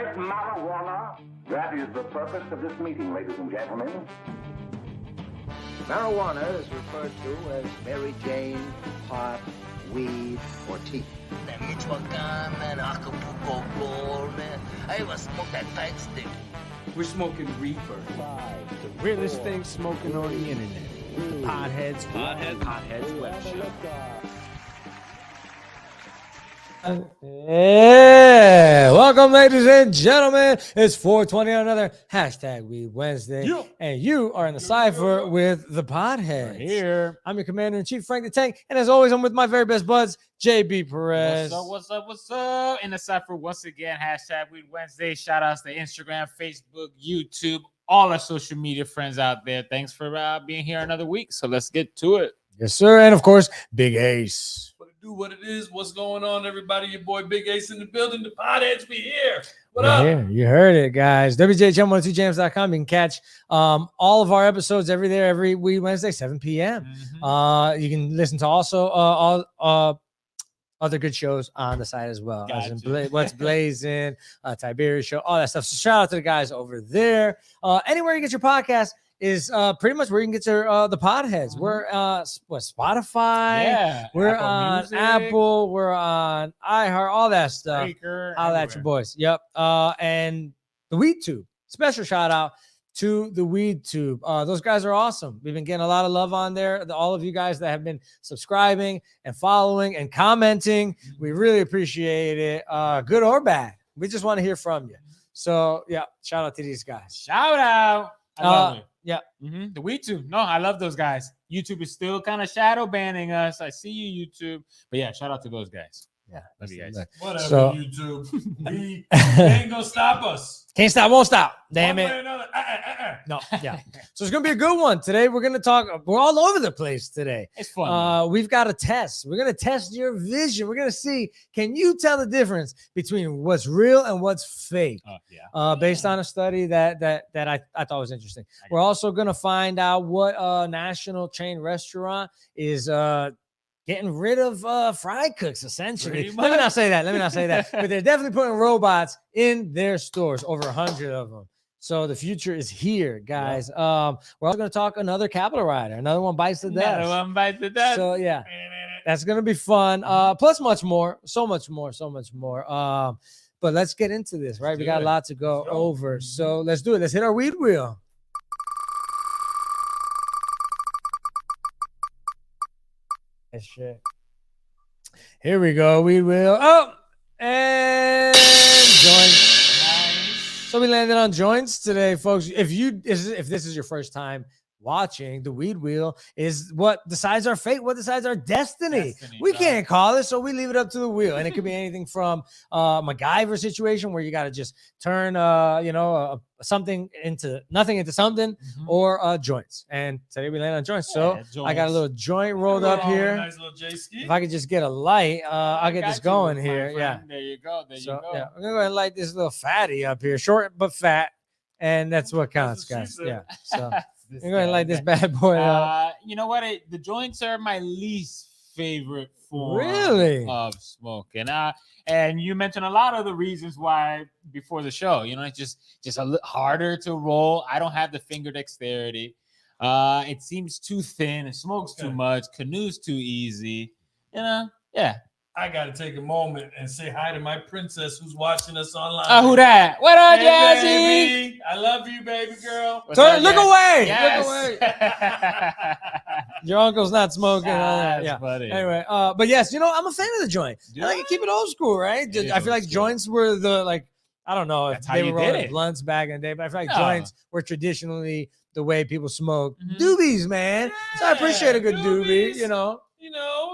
Quit marijuana. That is the purpose of this meeting, ladies and gentlemen. Marijuana is referred to as Mary Jane, pot, weed, or tea. That Michoacan, man, Acapulco Gold, man. I even smoke that tight stick. We're smoking reefer. The realest thing smoking on the internet. The PodHeads Web Show. Yeah, welcome, ladies and gentlemen. It's 420 on another hashtag Weed Wednesday, and you are in the cipher with the PodHeads. Here, I'm your commander-in-chief, Frank the Tank, and as always, I'm with my very best buds, JB Perez. what's up? In the cipher once again, hashtag Weed Wednesday. Shout outs to Instagram, Facebook, YouTube, all our social media friends out there. Thanks for being here another week. So let's get to it. Yes, sir, and of course, Big Ace. What it is, what's going on, everybody? Your boy Big Ace in the building. The PodHeads be here. What We're up? here. You heard it, guys. WJHM102jams.com. You can catch all of our episodes every week, Wednesday, 7 p.m. You can listen to also all other good shows on the site as well. As in What's Blazing, Tiberius Show, all that stuff. So shout out to the guys over there. Anywhere you get your podcast is pretty much where you can get your the PodHeads. We're Spotify, Yeah, we're Apple on Music, Apple, we're on iHeart, all that stuff. Breaker, Holla at your boys. Yep. And the Weed Tube. Special shout out to the Weed Tube. Those guys are awesome. We've been getting a lot of love on there. All of you guys that have been subscribing and following and commenting, we really appreciate it. Good or bad. We just want to hear from you. So yeah, shout out to these guys. Shout out. I love it. Yeah. The YouTube. No, I love those guys. YouTube is still kind of shadow banning us. I see you, YouTube. But yeah, shout out to those guys. Yeah. Love you guys. Whatever, So- YouTube. They ain't gonna stop us. Can't stop, won't stop. Damn One it. way or another. No, yeah. So it's gonna be a good one today. We're gonna talk. We're all over the place today. It's fun. We've got a test. We're gonna test your vision. We're gonna see, can you tell the difference between what's real and what's fake? Based on a study that I thought was interesting. We're also gonna find out what national chain restaurant is getting rid of fry cooks, essentially. Pretty Let me much. not say that. But they're definitely putting robots in their stores, over 100 of them. So the future is here, guys. We're also going to talk another Capitol Rioter. Another one bites the dust. Another one bites the dust. So yeah, that's going to be fun. Plus much more. So much more. But let's get into this, right? We got a lot to go over. So let's do it. Let's hit our weed wheel. Shit. Here we go. Weed wheel. Oh, and joints. So we landed on joints today, folks. If this is your first time watching, the weed wheel is what decides our fate, what decides our destiny. We can't call it, so we leave it up to the wheel. And it could be anything from MacGyver situation where you got to just turn something into nothing into something, or joints. And today we land on joints. So I got a little joint rolled up here. Nice little J-ski. If I could just get a light, I'll get this going here. Yeah. There you go. Yeah, I'm gonna go ahead and light this little fatty up here, short but fat, and that's what counts, guys. Yeah. So I'm gonna go ahead and light this bad boy up. You know what? The joints are my least favorite form Really? of smoking. And you mentioned a lot of the reasons why before the show. You know, it's just a little harder to roll. I don't have the finger dexterity. It seems too thin. It smokes too much. Canoe's too easy. You know, yeah. I gotta take a moment and say hi to my princess who's watching us online. Who that? What up, Hey, Jazzy? baby. I love you, baby girl. Look away! Yes. Look away! Your uncle's not smoking. Yeah. Buddy. Anyway, but yes, I'm a fan of the joint. I like to keep it old school, right? It is I feel like old school. joints were I don't know if That's how they you were did rolling it. blunts back in the day, but I feel like No. joints were traditionally the way people smoke. Mhm. Doobies, man. So I appreciate a good doobie, Doobies. You know,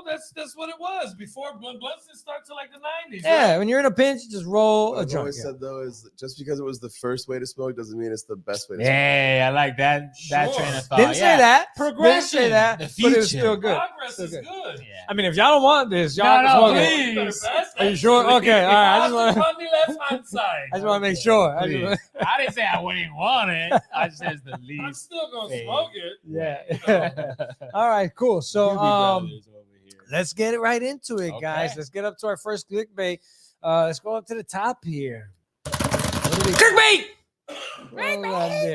that's what it was before blunts didn't start till like the 90s. Yeah, right? when you're in a pinch, just roll What a I've joint. always said though is just because it was the first way to smoke doesn't mean it's the best way to Hey, I like that Sure. train of thought. Didn't say Yeah. that. Progression. Didn't say that. The But it was future. still good. Progress Still is good. good. Yeah. I mean, if y'all don't want this, y'all can smoke it. please. Are you sure? Okay, all right. I just Off want the left-hand side. to make sure. I Please. just I didn't say I wouldn't want it. I just said the I'm least. still gonna Hey. smoke it. yeah. All right, cool. So, Doobie Brothers over here. let's get it right into it, guys. Okay. Let's get up to our first clickbait. Let's go up to the top here. Clickbait.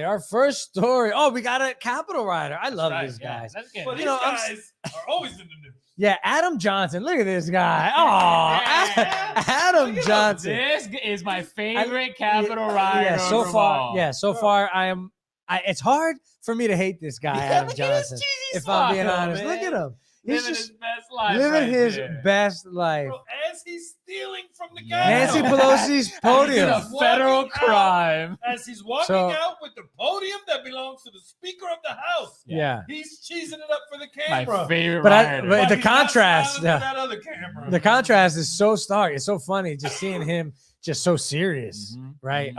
Our first story. Oh, we got a Capitol Rioter. I love these guys. Well, these You know, guys are always in the news. Yeah, Adam Johnson. Look at this guy. Oh, Adam Johnson. This is my favorite Capitol Rioter. Yeah, so far. So far, it's hard for me to hate this guy, Adam Johnson. If I'm being honest, look at him. He's living just his best life. living his best life. Bro, as he's stealing from the Nancy Capitol. Pelosi's podium. It's a federal crime. As he's walking out with the podium that belongs to the Speaker of the House. Yeah. He's cheesing it up for the My camera. favorite But rioter. the he's not contrast, smiling at that other camera. the contrast is so stark. It's so funny just seeing him just so serious, right?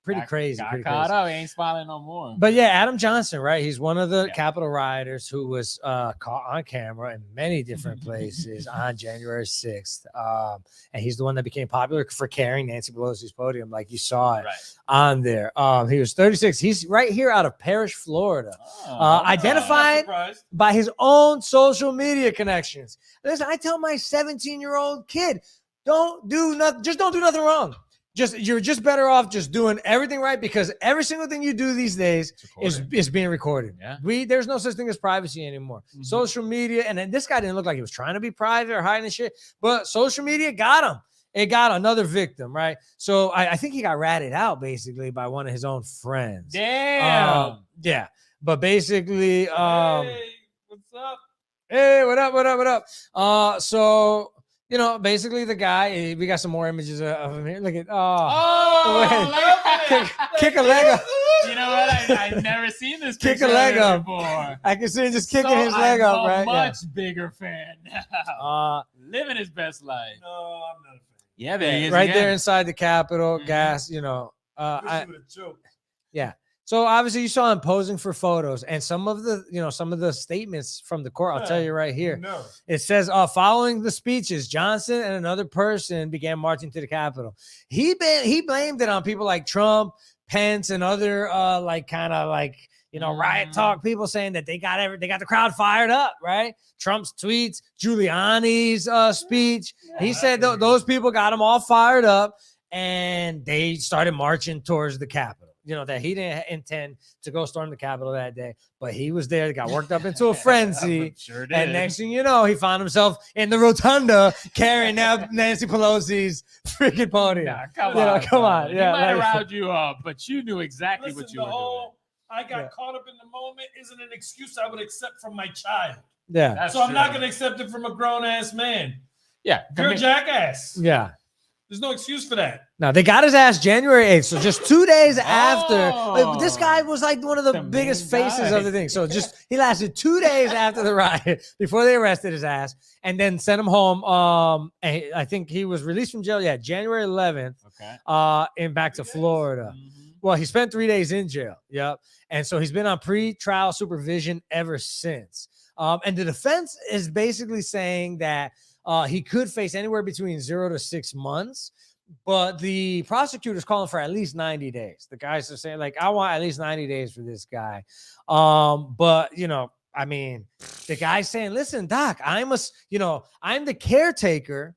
Pretty crazy. Got Pretty caught crazy. up. He ain't smiling no more. But yeah, Adam Johnson, right? He's one of the Capitol rioters who was caught on camera in many different places on January 6th. And he's the one that became popular for carrying Nancy Pelosi's podium, like you saw it on there. He was 36. He's right here out of Parrish, Florida. Identified by his own social media connections. Listen, I tell my 17-year-old kid, don't do nothing. Just don't do nothing wrong. You're just better off just doing everything right, because every single thing you do these days is being recorded. Yeah. There's no such thing as privacy anymore. Social media, and then this guy didn't look like he was trying to be private or hiding shit, but social media got him. It got another victim, right? So I think he got ratted out basically by one of his own friends. Damn. Yeah. But basically, hey, what's up? Hey, what up? So, you know, basically the guy, we got some more images of him here. Look at, kick a leg up. You know what? I've never seen this Kick a picture leg up. before. I can see him just kicking his leg up, right? I'm a much bigger fan now. Living his best life. No, I'm not a fan. Yeah, there he is. Right again. there inside the Capitol, gas, you know. Yeah. So obviously you saw him posing for photos, and some of the statements from the court, I'll tell you right here. No. It says, following the speeches, Johnson and another person began marching to the Capitol. He blamed it on people like Trump, Pence, and other riot talk people, saying that they got the crowd fired up, right? Trump's tweets, Giuliani's speech. He said those people got him all fired up, and they started marching towards the Capitol. You know, that he didn't intend to go storm the Capitol that day, but he was there, got worked up into a frenzy. Sure did. And next thing you know, he found himself in the rotunda carrying out Nancy Pelosi's freaking podium. Nah, come on. Yeah, he might have riled you up, but you knew exactly what you were doing. I got caught up in the moment isn't an excuse I would accept from my child. Yeah. That's so I'm not true. going to accept it from a grown-ass man. Yeah. You're a jackass. Yeah. There's no excuse for that. Now, they got his ass January 8th. So just 2 days after, this guy was like one of the biggest faces of the thing. So he lasted 2 days after the riot before they arrested his ass and then sent him home. And I think he was released from jail. Yeah, January 11th. Okay. And back to Florida. Well, he spent 3 days in jail. Yep. And so he's been on pre-trial supervision ever since. And the defense is basically saying that he could face anywhere between 0 to 6 months, but the prosecutor's calling for at least 90 days. The guys are saying, like, I want at least 90 days for this guy. But, you know, I mean, the guy's saying, listen, Doc, I'm the caretaker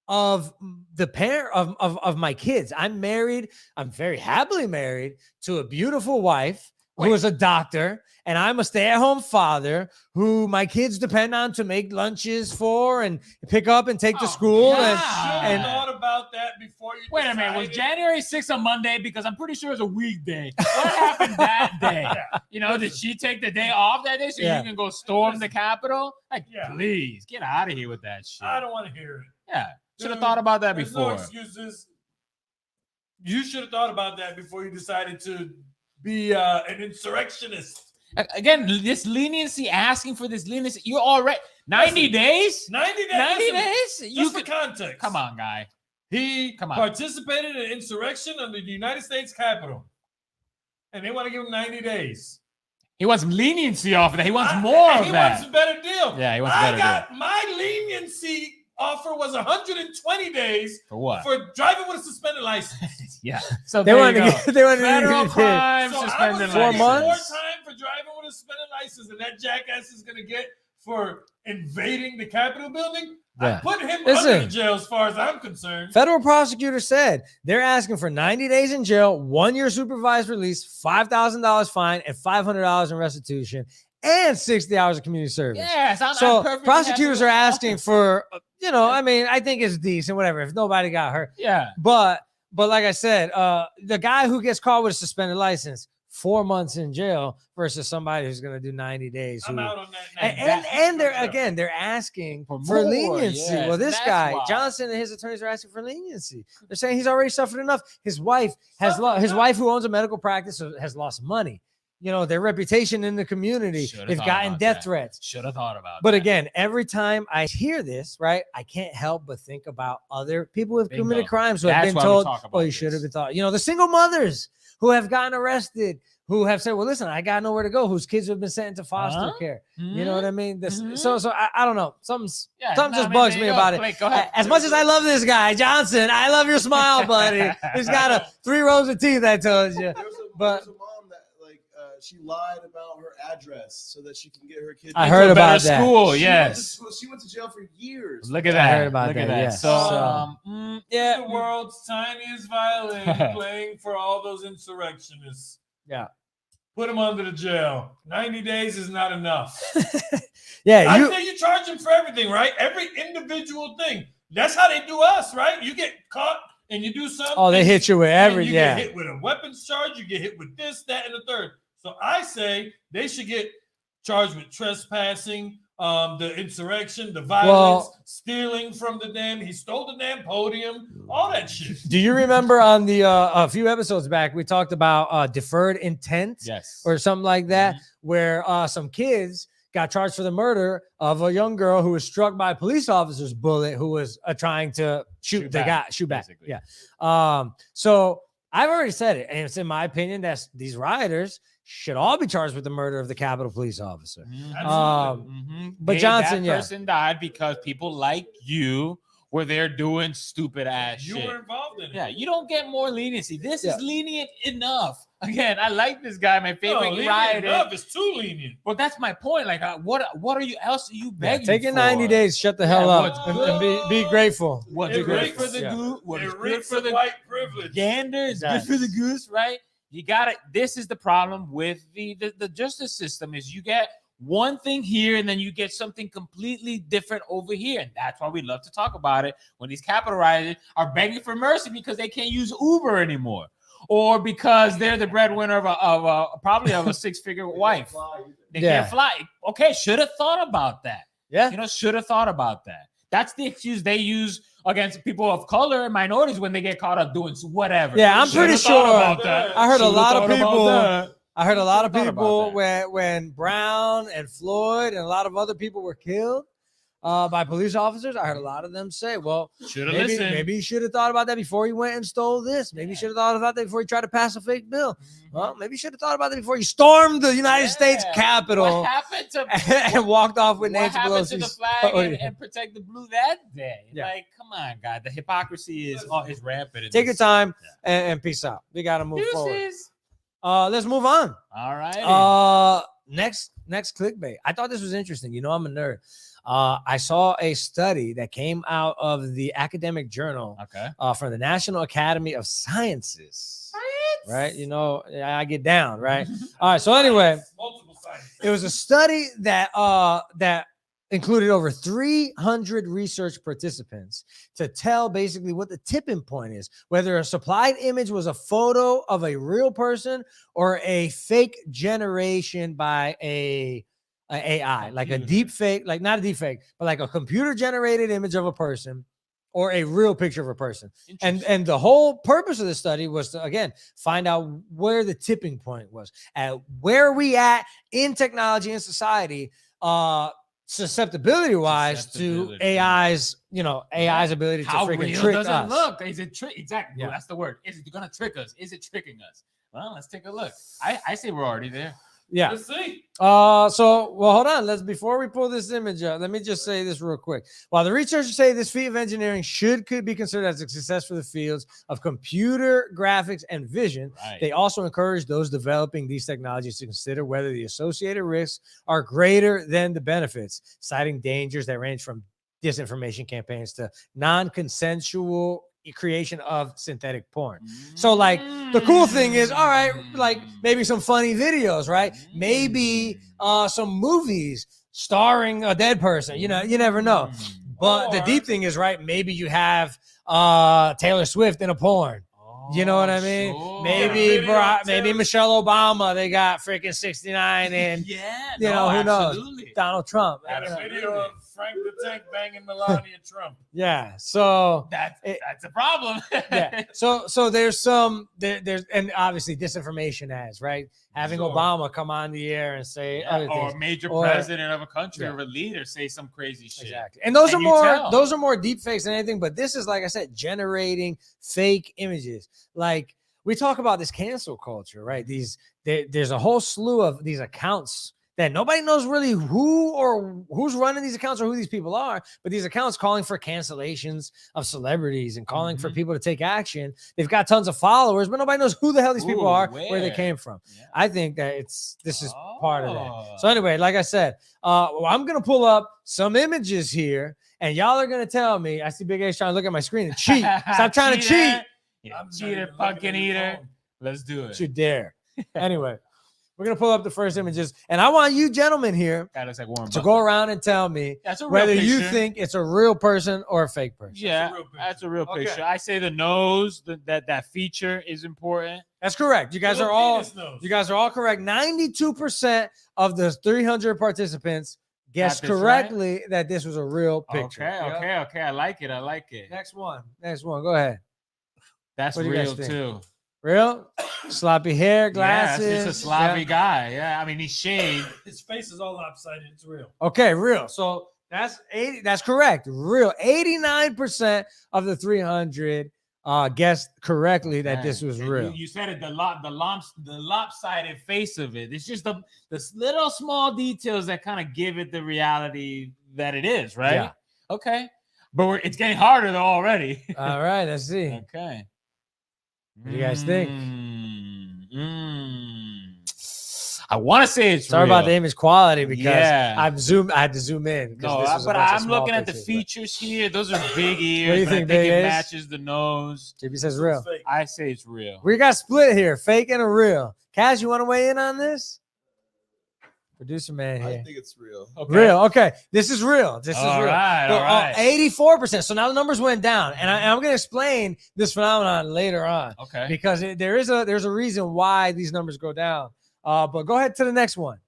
of the parent of my kids. I'm married. I'm very happily married to a beautiful wife who is a doctor, and I'm a stay-at-home father who my kids depend on to make lunches for and pick up and take to school. And And thought about that before you. Wait a minute. Was January 6th a Monday? Because I'm pretty sure it was a weekday. What happened that day? You know, did she take the day off that day so you can go storm the Capitol? Like, please get out of here with that shit. I don't want to hear it. Yeah, should have thought about that before. No excuses. You should have thought about that before you decided to be an insurrectionist. Again, this leniency, asking for this leniency, you're already 90 days? 90 days. 90 days? Just for context. Come on, guy. He participated in an insurrection under the United States Capitol. And they want to give him 90 days. He wants leniency off of that. He wants more of that. He wants a better deal. Yeah, he wants a better deal. My leniency offer was 120 days for what? For driving with a suspended license. Yeah. So they wanted to federal crime, so suspended I was 4 months. More time for driving with a suspended license, and that jackass is going to get for invading the Capitol building, Yeah. I put him Listen. under the jail as far as I'm concerned. Federal prosecutor said they're asking for 90 days in jail, 1 year supervised release, $5,000 fine, and $500 in restitution, and 60 hours of community service. Yes, I'm So perfectly prosecutors happy are with that. asking for, I mean, I think it's decent, whatever, if nobody got hurt. Yeah. But like I said, the guy who gets caught with a suspended license, 4 months in jail versus somebody who's going to do 90 days. I'm who- out on that. and they're asking For for more, leniency. yes, Well, this that's guy why. Johnson and his attorneys are asking for leniency. They're saying he's already suffered enough. His wife his wife who owns a medical practice has lost money. Their reputation in the community. Should've They've thought gotten about death that. threats. Should have thought about But that. again, every time I hear this, right, I can't help but think about other people who have Bingo. committed crimes who have That's been why we told, talk about well, you this. should have been thought. The single mothers who have gotten arrested, who have said, well, listen, I got nowhere to go, whose kids have been sent into foster care. You know what I mean? So I don't know. Something just bugs me about it. Go ahead. As much as I love this guy, Johnson, I love your smile, buddy. He's got 3 rows of teeth, I told you. But There's a mom that she lied about her address so that she can get her kids. I heard Into a better about that. school, She yes. went to jail for years. Look at I that. heard about Look at that, that. yes. So, Yeah. The world's tiniest violin playing for all those insurrectionists. Yeah. Put him under the jail. 90 days is not enough. Yeah, I say you charge him for everything, right? Every individual thing. That's how they do us, right? You get caught and you do something. Oh, they hit you with you get hit with a weapons charge. You get hit with this, that, and the third. So I say they should get charged with trespassing, the insurrection, the violence, stealing from the damn. He stole the damn podium, all that shit. Do you remember on the a few episodes back we talked about deferred intent, yes. or something like that, where some kids got charged for the murder of a young girl who was struck by a police officer's bullet who was trying to shoot back. Basically. Yeah. So I've already said it, and it's in my opinion that these rioters should all be charged with the murder of the Capitol police officer. But Johnson, that person died because people like you were there doing stupid ass You shit. were involved in it. Yeah, you don't get more leniency. This is lenient enough. Again, I like this guy. My favorite rioter. It's too lenient. But that's my point. Like, what are you else are you begging take your for? 90 days, shut the hell up, what's and be grateful. What's It good reeks- for the goose? What It is good reeks for of the white privilege. gander is good for the goose, right? You got it. This is the problem with the justice system is you get one thing here and then you get something completely different over here. And that's why we love to talk about it when these Capitol rioters are begging for mercy because they can't use Uber anymore. Or because they're the breadwinner of probably of a 6-figure wife. They can't fly. Okay, should have thought about that. Yeah. Should have thought about that. That's the excuse they use against people of color and minorities when they get caught up doing whatever. Yeah, I'm pretty sure. I heard a lot of Should've thought people about that. when Brown and Floyd and a lot of other people were killed by police officers. I heard a lot of them say, well, maybe he should have thought about that before he went and stole this. Maybe he should have thought about that before he tried to pass a fake bill. Well, maybe he should have thought about that before he stormed the United States Capitol What happened to and walked off with what Nancy happened to the Pelosi. flag and protect the blue that day? Yeah. Like, come on, God. The hypocrisy is rampant. Take your time and peace out. We got to move forward. Deuces. Let's move on. All right. Next clickbait. I thought this was interesting. I'm a nerd. I saw a study that came out of the academic journal from the National Academy of Sciences. Right? I get down, right? All right. So anyway, Multiple sites. it was a study that included over 300 research participants to tell basically what the tipping point is, whether a supplied image was a photo of a real person or a fake generation by a AI, like a deep fake, like not a deep fake, but like a computer generated image of a person or a real picture of a person. And the whole purpose of the study was to, again, find out where the tipping point was, at where we at in technology and society, susceptibility wise to AI's ability to How freaking real trick does us. it look? Is it trick? Exactly. Yeah. That's the word. Is it gonna trick us? Is it tricking us? Well, let's take a look. I say we're already there. Yeah. Let's see. Well, hold on. Before we pull this image up, let me just say this real quick. While the researchers say this feat of engineering could be considered as a success for the fields of computer graphics and vision, they also encourage those developing these technologies to consider whether the associated risks are greater than the benefits, citing dangers that range from disinformation campaigns to non-consensual creation of synthetic porn. So like the cool thing is, all right, like maybe some funny videos, right? Maybe some movies starring a dead person. You know, you never know. But the deep thing is, right, maybe you have Taylor Swift in a porn. You know what I mean? Sure. Maybe Michelle Obama. They got freaking 69 and who knows? Donald Trump. Got a video of Frank the Tank banging Melania Trump. Yeah, so that's a problem. Yeah, so there's and obviously disinformation ads, right? Having Obama come on the air and say other or things. a major president of a country or a leader say some crazy shit. Exactly. And those are more deep fakes than anything, but this is, like I said, generating fake images. Like we talk about this cancel culture, right? There's a whole slew of these accounts that nobody knows really who's running these accounts or who these people are, but these accounts calling for cancellations of celebrities and calling for people to take action. They've got tons of followers, but nobody knows who the hell these people are, where they came from. Yeah. I think that this is part of that. So anyway, like I said, I'm going to pull up some images here and y'all are going to tell me, I see Big A's trying to look at my screen and cheat. Stop trying to cheat. Yeah, cheater, pumpkin eater. Let's do it. You dare. Anyway. We're going to pull up the first images, and I want you gentlemen here to go around and tell me whether you think it's a real person or a fake person. Yeah, that's a real picture. I say the nose, that feature is important. That's correct. You guys are all correct. 92% of the 300 participants guessed correctly that this was a real picture. Okay. I like it. Next one. Go ahead. That's real too. Real? Sloppy hair, glasses. Yeah, he's a sloppy guy. Yeah, I mean, he's shaved. His face is all lopsided. It's real. Okay, real. So that's correct. Real. 89% of the 300 guessed correctly that this was real. You said it, the lopsided face of it. It's just the little small details that kind of give it the reality that it is, right? Yeah. Okay. But it's getting harder though already. All right, let's see. Okay. What do you guys think? I want to say it's sorry real. about the image quality because I had to zoom in. No, but I'm looking at the features here. Those are big ears. What do you think, I think it matches the nose. JP says real. I say it's real. We got split here, fake and a real. Kaz, you want to weigh in on this? Producer man here. I think it's real. Okay. Real. Okay. This is real. All right. 84%. So now the numbers went down. And I'm going to explain this phenomenon later on. Okay. Because there's a reason why these numbers go down. But go ahead to the next one.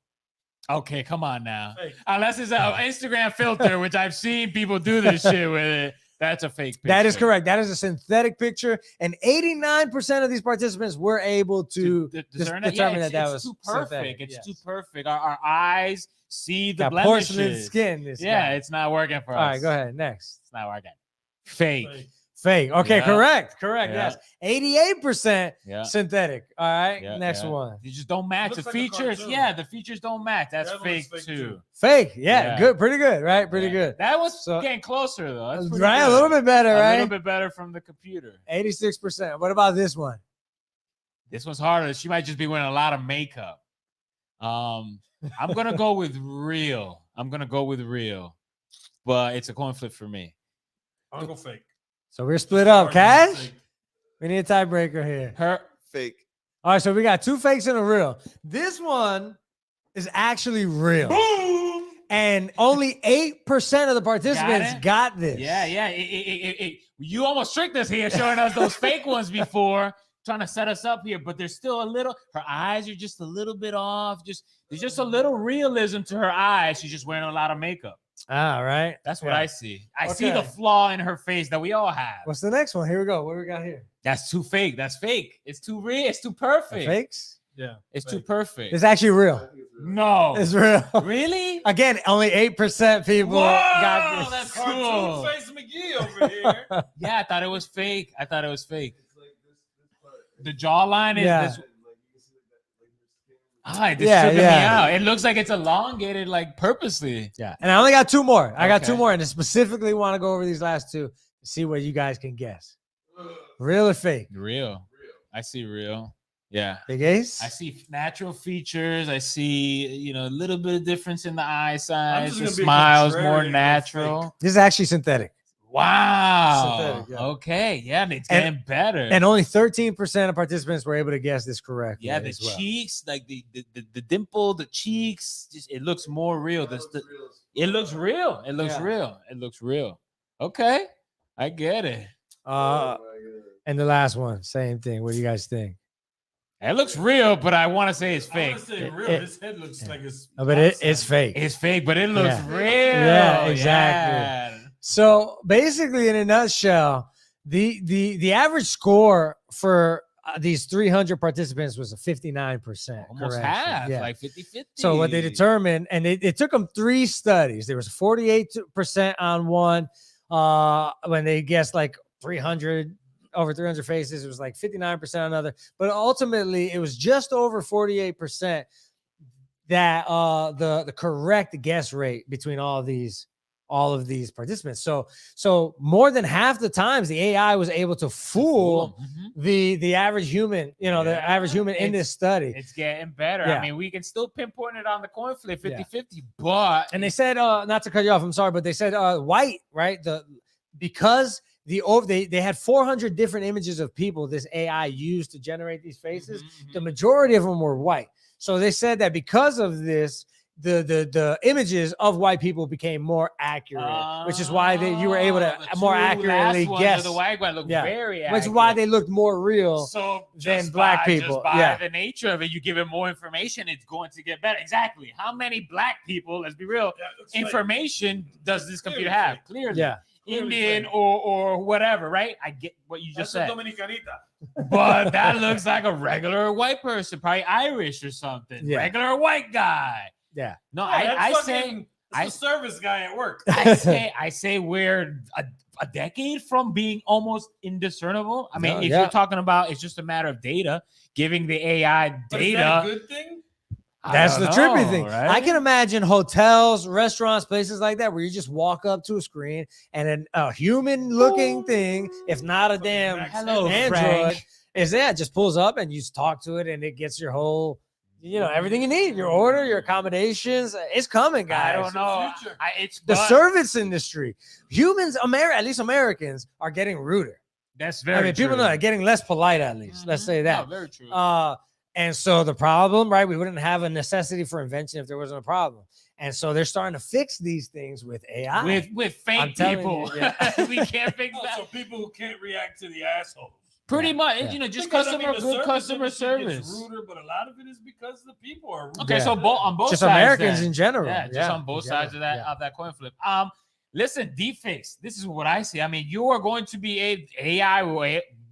Okay, come on now. Hey. Unless it's an Instagram filter, which I've seen people do this shit with it. That's a fake picture. That is correct. That is a synthetic picture. And 89% of these participants were able to determine that was too perfect. Synthetic. It's too perfect. Our eyes see the blemishes. Porcelain skin. It's not working for us. All right, go ahead. Next. It's not working. Fake. Okay, correct. Yes. 88% synthetic. All right, next one. You just don't match the features. The features don't match. That's fake too. Fake. Yeah, good. Pretty good, right? Pretty good. That was getting closer though. That's right, good. A little bit better, right? A little bit better from the computer. 86%. What about this one? This one's harder. She might just be wearing a lot of makeup. I'm gonna go with real. But it's a coin flip for me. I'll go fake. So we're split up. Cash? We need a tiebreaker here. Fake. All right, so we got two fakes and a real. This one is actually real. Boom! And only 8% of the participants got this. Yeah. You almost tricked us here, showing us those fake ones before, trying to set us up here. But there's still a little, her eyes are just a little bit off. There's just a little realism to her eyes. She's just wearing a lot of makeup. All right. That's what I see. I see the flaw in her face that we all have. What's the next one? Here we go. What do we got here? That's too fake. That's fake. It's too real. It's too perfect. The fakes? Yeah. It's too perfect. It's actually real. No. It's real. Really? Again, only 8% people got this. That's Cartoon cool. face McGee over here. Yeah, I thought it was fake. The jawline is this. This Yeah, tripping me yeah. out. It looks like it's elongated, like purposely. Yeah. And I only got 2 more. I got 2 Okay. more, and I specifically want to go over these last 2 to see what you guys can guess. Real or fake? Real. I see real. Yeah. Big Ace? I see natural features. I see, a little bit of difference in the eye size. just The gonna be smile's more contrarian and go natural. This is actually synthetic. Wow. Synthetic, yeah. Okay. Yeah, it's getting better. And only 13% of participants were able to guess this correctly. yeah, the as well. cheeks, like the dimple, the cheeks, just it looks more real. It looks real. It looks Yeah. real. It looks real. Okay. I get it. And the last one, same thing. What do you guys think? It looks real, but I want to say it's I fake. want to say real. His head looks like it's. But it's fake. It's fake, but it looks Yeah. real. Yeah, exactly. Yeah. So basically, in a nutshell, the average score for these 300 participants was a 59%. Almost correction. half, Yeah. like 50-50. So what they determined, and it took them 3 studies. There was 48% on one when they guessed like 300 over 300 faces. It was like 59% on another. But ultimately, it was just over 48% that the correct guess rate between all of these participants. So more than half the times the AI was able to fool the average human, the average human in this study. It's getting better. Yeah. I mean, we can still pinpoint it on the coin flip 50-50, but And they said, not to cut you off, I'm sorry, but they said white, right? Because they had 400 different images of people this AI used to generate these faces. The majority of them were white. So they said that because of this, the images of white people became more accurate, which is why you were able to more accurately guess. The white one looked very accurate. Which is why they looked more real than black people. Just by the nature of it, you give it more information, it's going to get better. Exactly. How many black people, let's be real, information does this computer have? Clearly. Yeah. Indian or whatever, right? I get what you just said. Dominicanita. But that looks like a regular white person, probably Irish or something. Yeah. Regular white guy. Yeah. No, I say a service guy at work. I say we're a decade from being almost indiscernible. I mean, if you're talking about it's just a matter of data, giving the AI But data. is that a good thing? That's the trippy thing. Right? I can imagine hotels, restaurants, places like that where you just walk up to a screen and then a human-looking thing, if not a damn Hello, Android, Frank. is there. It just pulls up and you just talk to it and it gets your whole, everything you need, your order, your accommodations. It's coming, guys. I don't know. It's The service industry. Humans, at least Americans, are getting ruder. That's very people true. know that, getting less polite at least. Let's say that. No, very true. And so the problem, right? We wouldn't have a necessity for invention if there wasn't a problem. And so they're starting to fix these things with AI. With fake telling people. you, yeah. We can't fix that. So people who can't react to the assholes. Pretty much, yeah. just Because, good customer service. Gets ruder, but a lot of it is because the people are rude. Okay, Yeah. so on both just sides, Americans then. in general. Yeah, just on both sides of that coin flip. Listen, deepfakes. This is what I see. I mean, you are going to be AI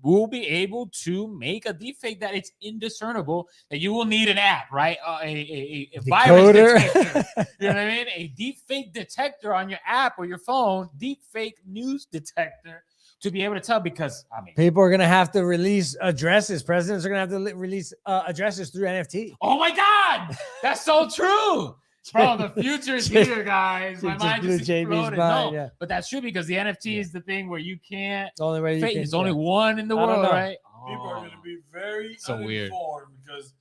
will be able to make a deepfake that it's indiscernible. That you will need an app, right? A virus detector. You know what I mean? A deepfake detector on your app or your phone. Deepfake news detector. To be able to tell, because people are gonna have to release addresses. Presidents are gonna have to release addresses through NFT. Oh my God, that's so true, bro. The future is here, guys. My mind just exploded. No, but that's true because the NFT is the thing where you can't. The only way you can. There's only one in the I don't world, know. right? People are going to be very So weird. uninformed because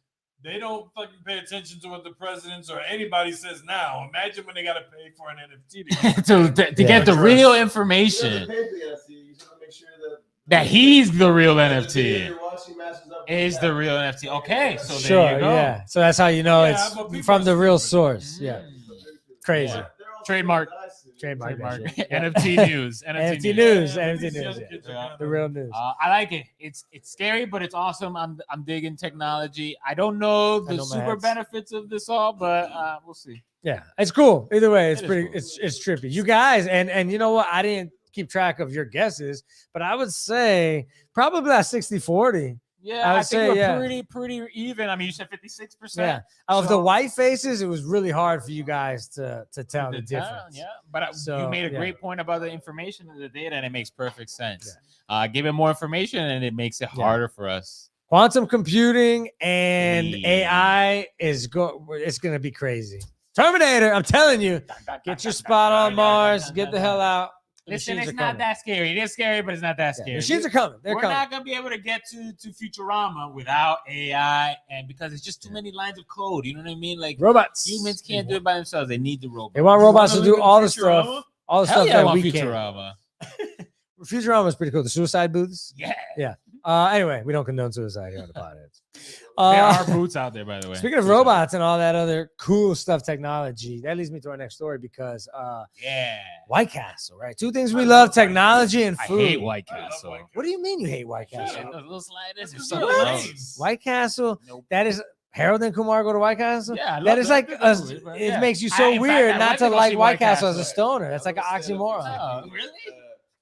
they don't fucking pay attention to what the presidents or anybody says now. Imagine when they got to pay for an NFT to get the real information. That he's the real NFT. Is the real NFT. Okay, so there you go. Yeah. So that's how you know Yeah, but it's people from are the real stupid. source. Yeah. Crazy. Yeah. Trademark. Trademark. that shit. NFT news. NFT news. Yeah, NFT these news. young Yeah. kids are kinda- The real news. I like it. It's scary, but it's awesome. I'm digging technology. I don't know the know my super hats. benefits of this all, but we'll see. Yeah, it's cool. Either way, it's It is pretty. cool. It's trippy. You guys, and you know what? I didn't keep track of your guesses, but I would say probably that 60-40. Yeah, I would I think say, we're yeah. pretty even. I mean, you said 56%. Yeah, of the So- white faces, it was really hard for you guys to tell the difference. Yeah, but So, you made a yeah. great point about the information and the data, and it makes perfect sense. Give it more information, and it makes it harder for us. Quantum computing and Yeah. AI it's going to be crazy. Terminator, I'm telling you, get your spot on Mars, get the hell out. The Listen, machines it's are not coming. that scary. It is scary, but it's not that Yeah, scary. the machines are coming. They're We're coming. not gonna be able to get to Futurama without AI, and because it's just too many lines of code. You know what I mean? Like Robots. humans can't do it by themselves. They need the robots. They want robots to wanna do live in all the Futurama? stuff. All the Hell stuff yeah, I that want we can. Futurama. Futurama is pretty cool. The suicide booths. Yeah. Anyway, we don't condone suicide here on the PodHeads. There are boots out there, by the way. Speaking of robots and all that other cool stuff, technology, that leads me to our next story because Yeah. White Castle, right? Two things we love: technology and I food. hate White I love Castle. White What do you mean you hate White Castle? Yeah, those little sliders are What? so What? gross. White Castle? Nope. That is Harold and Kumar go to White Castle? Yeah, I love that is like that. it makes you I- so in fact, weird I'd not like to to go like see White White Castle as a Castle. stoner. That's like an I was saying oxymoron. Oh, really?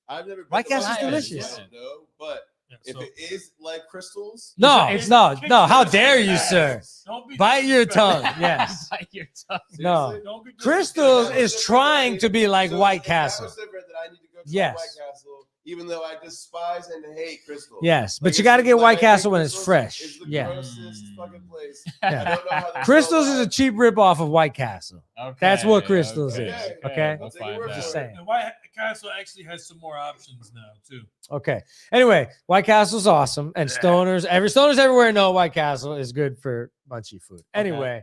I've never. White been to Castle's White delicious. Castle, no, but Yeah, if so- it is like crystals, No, It's- no. How it's- dare you, sir? Don't be Bite your disrespectful. tongue. Yes. Bite your tongue. No. seriously? Don't be Crystals disrespectful. is trying to be like So White if that was Castle. different, that I need to go to Yes. White Castle, even though I despise and hate crystals. Yes, but Like, you got to it's get like, White I think Castle when it's Crystals fresh. is the Yeah. grossest fucking place. Yeah. I don't know how they're Crystals so is a bad. cheap ripoff of White Castle. Okay, That's what Crystals is, okay? We'll I'll take your find word out. Just for saying. And White Castle actually has some more options now too. Okay. Anyway, White Castle's awesome, and stoners everywhere know White Castle is good for munchy food. Anyway,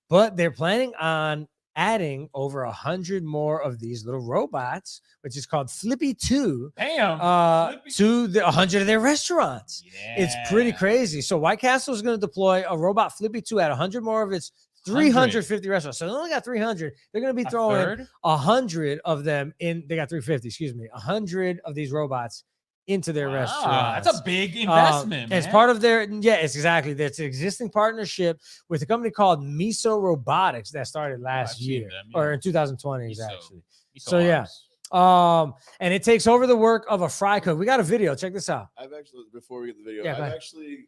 but they're planning on adding over 100 more of these little robots, which is called Flippy 2, Damn. to the 100 of their restaurants. Yeah. It's pretty crazy. So White Castle is going to deploy a robot Flippy 2 at 100 more of its 350 restaurants. So they only got 300. They're going to be A throwing third? 100 of them in. They got 350, excuse me, 100 of these robots into their Wow, restaurants. that's a big investment. As man. part of their, it's exactly. That's an existing partnership with a company called Miso Robotics that started last I've seen year them, or yeah. in 2020 Miso. actually. Miso So yeah. arms. And it takes over the work of a fry cook. We got a video. Check this out. I've actually, before we get the video, Yeah, go I've ahead. actually,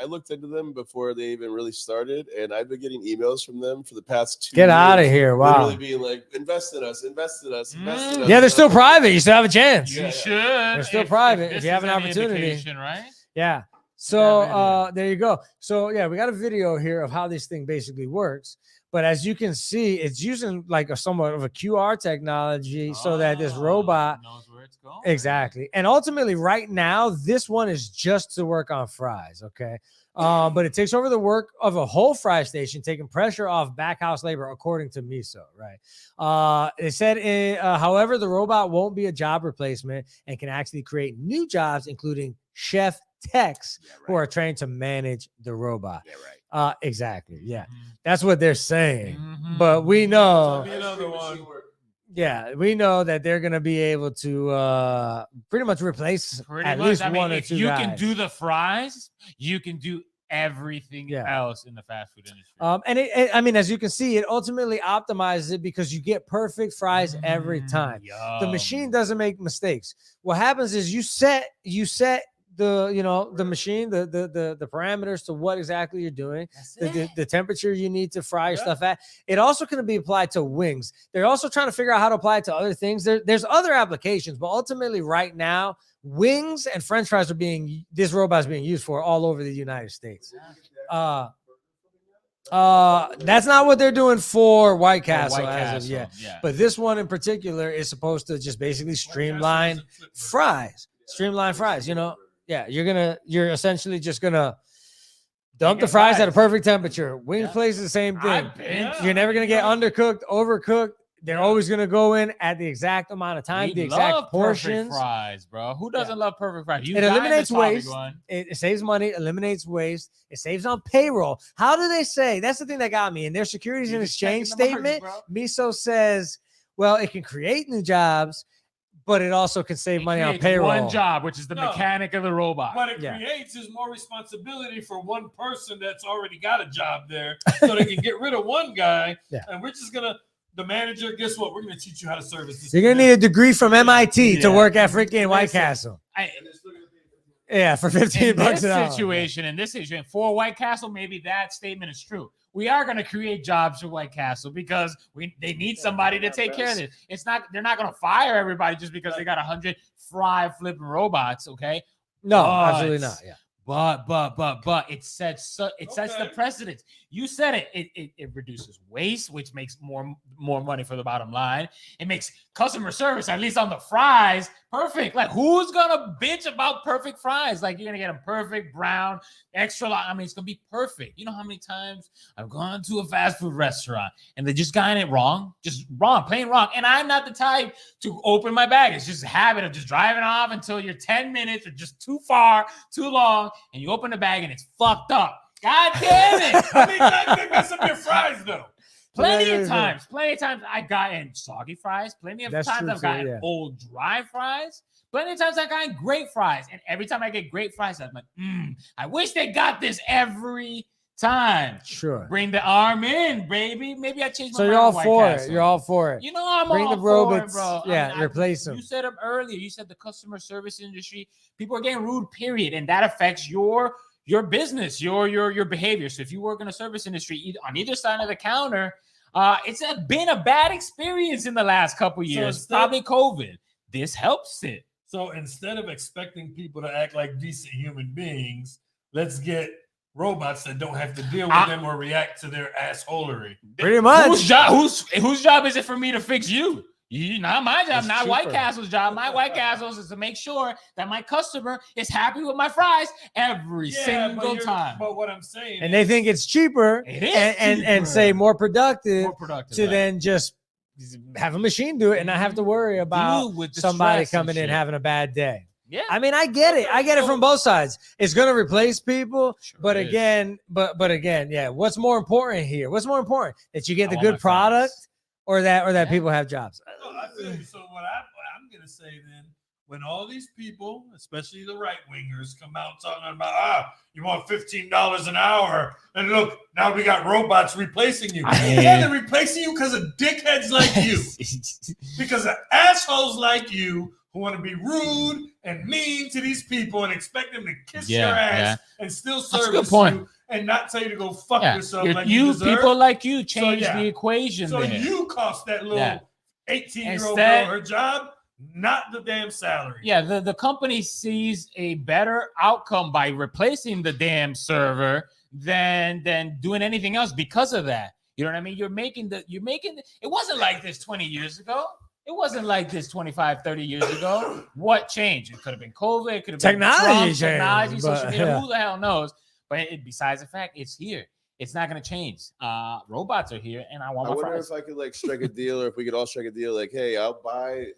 I looked into them before they even really started, and I've been getting emails from them for the past 2 Get years. out of here! Wow. Literally being like, invest in us, invest in us, invest in us. Yeah, they're still private. You still have a chance. You Yeah. should. They're still if private. this If you have is an any opportunity. indication, right? Yeah. That So video. there you go. So yeah, we got a video here of how this thing basically works. But as you can see, it's using like a somewhat of a QR technology so that this Oh, robot knows where it's going. exactly. And ultimately, right now, this one is just to work on fries. Okay. But it takes over the work of a whole fry station, taking pressure off back house labor, according to Miso. Right. It said, however, the robot won't be a job replacement and can actually create new jobs, including chef techs who are trained to manage the robot. Yeah, right. Exactly. Yeah. Mhm. That's what they're saying. Mhm. But we know, Be another one. yeah, we know that they're going to be able to pretty much replace Pretty at much. least I mean, one or if two you guys. can do the fries, you can do everything Yeah. else in the fast food industry. And I mean, as you can see, it ultimately optimizes it because you get perfect fries every time. The machine Yum. doesn't make mistakes. What happens is you set the machine, the parameters to what exactly you're doing, That's the it. temperature you need to fry your Yeah. stuff at. It also can be applied to wings. They're also trying to figure out how to apply it to other things. There's other applications, but ultimately right now, wings and French fries are this robot is being used for all over the United States. That's not what they're doing for White Castle White as of Castle, yet. yeah. But this one in particular is supposed to just basically streamline fries. Streamline fries, Yeah, you're essentially just gonna dump the Make it fries at a fries. perfect temperature. Wing Yeah. place is the same thing. I've been Yeah. You're never gonna get undercooked, overcooked. They're always gonna go in at the exact amount of time, We the exact love perfect portions. fries, bro. Who doesn't love perfect fries? You It guys are eliminates probably waste. going, It saves money, eliminates waste. It saves on payroll. How do they say? That's the thing that got me. In their Securities You're and just checking Exchange the margins, statement, bro. Miso says, well, it can create new jobs, but it also can save It money on creates payroll. one job, which is the No. mechanic of the robot. What it Yeah. creates is more responsibility for one person that's already got a job there, so they can get rid of one guy. Yeah. And we're just the manager. Guess what? We're gonna teach you how to service this. You're gonna need a degree from MIT to Yeah. work at freaking White Listen, Castle. I, Yeah, for 15 in bucks this an hour. situation, for White Castle, maybe that statement is true. We are going to create jobs for White Castle because they need somebody to take care of this. They're not going to fire everybody just because they got 100 fry flipping robots. Okay. No, But- absolutely not. Yeah. But it sets the precedence. You said it. It reduces waste, which makes more money for the bottom line. It makes customer service, at least on the fries, perfect. Like, who's gonna bitch about perfect fries? Like, you're gonna get them perfect, brown, extra long. I mean, it's gonna be perfect. You know how many times I've gone to a fast food restaurant and they just got it wrong, just wrong, plain wrong. And I'm not the type to open my bag. It's just a habit of just driving off until you're 10 minutes or just too far, too long. And you open the bag and it's fucked up. God damn it! I mean, that mess up your fries though. Plenty of times I've gotten soggy fries. Plenty of That's times true I've gotten too, old dry fries. Plenty of times I've gotten great fries. And every time I get great fries, I'm like, I wish they got this every time. Sure. Bring the arm in, baby. Maybe I changed my So mind. you're all on White for Castle. it. You're all for it. You know, I'm Bring all the for robots. it, bro. Yeah, replace them. You said it earlier. You said the customer service industry, people are getting rude, period. And that affects your business, your behavior. So if you work in a service industry, on either side of the counter, it's been a bad experience in the last couple years. Probably COVID. This helps it. So instead of expecting people to act like decent human beings, let's get robots that don't have to deal with them or react to their assholery. Pretty much. Whose job is it for me to fix you? Not my job, That's not cheaper. White Castle's job. My White Castle's is to make sure that my customer is happy with my fries every single time. But what I'm saying, And they think it's cheaper, It is and cheaper. say more productive to right? then just have a machine do it and not have to worry about Deal with the somebody stress and coming in shit. having a bad day. Yeah. I mean, I get it. I get it from both sides. It's going to replace people, Sure but is. again, yeah. What's more important here? What's more important, that you get the I want my good product, fries. or that people have jobs? No, I feel you. So what I'm gonna say then, when all these people, especially the right wingers, come out talking about you want $15 an hour, and look, now we got robots replacing you. Yeah, they're replacing you because of dickheads like you, because of assholes like you who want to be rude and mean to these people and expect them to kiss your ass and still service you and not tell you to go fuck yourself like you deserve. People like you change the equation. So there. you cost that little 18-year-old Instead- girl her job, not the damn salary. Yeah, the company sees a better outcome by replacing the damn server than doing anything else because of that. You know what I mean? You're making it wasn't like this 20 years ago. It wasn't like this 25, 30 years ago. What changed? It could have been COVID. It could have been Trump, technology, social media. Who the hell knows? But besides the fact, it's here. It's not going to change. Robots are here, and I wonder if I could like strike a deal, or if we could all strike a deal. Like, hey, I'll buy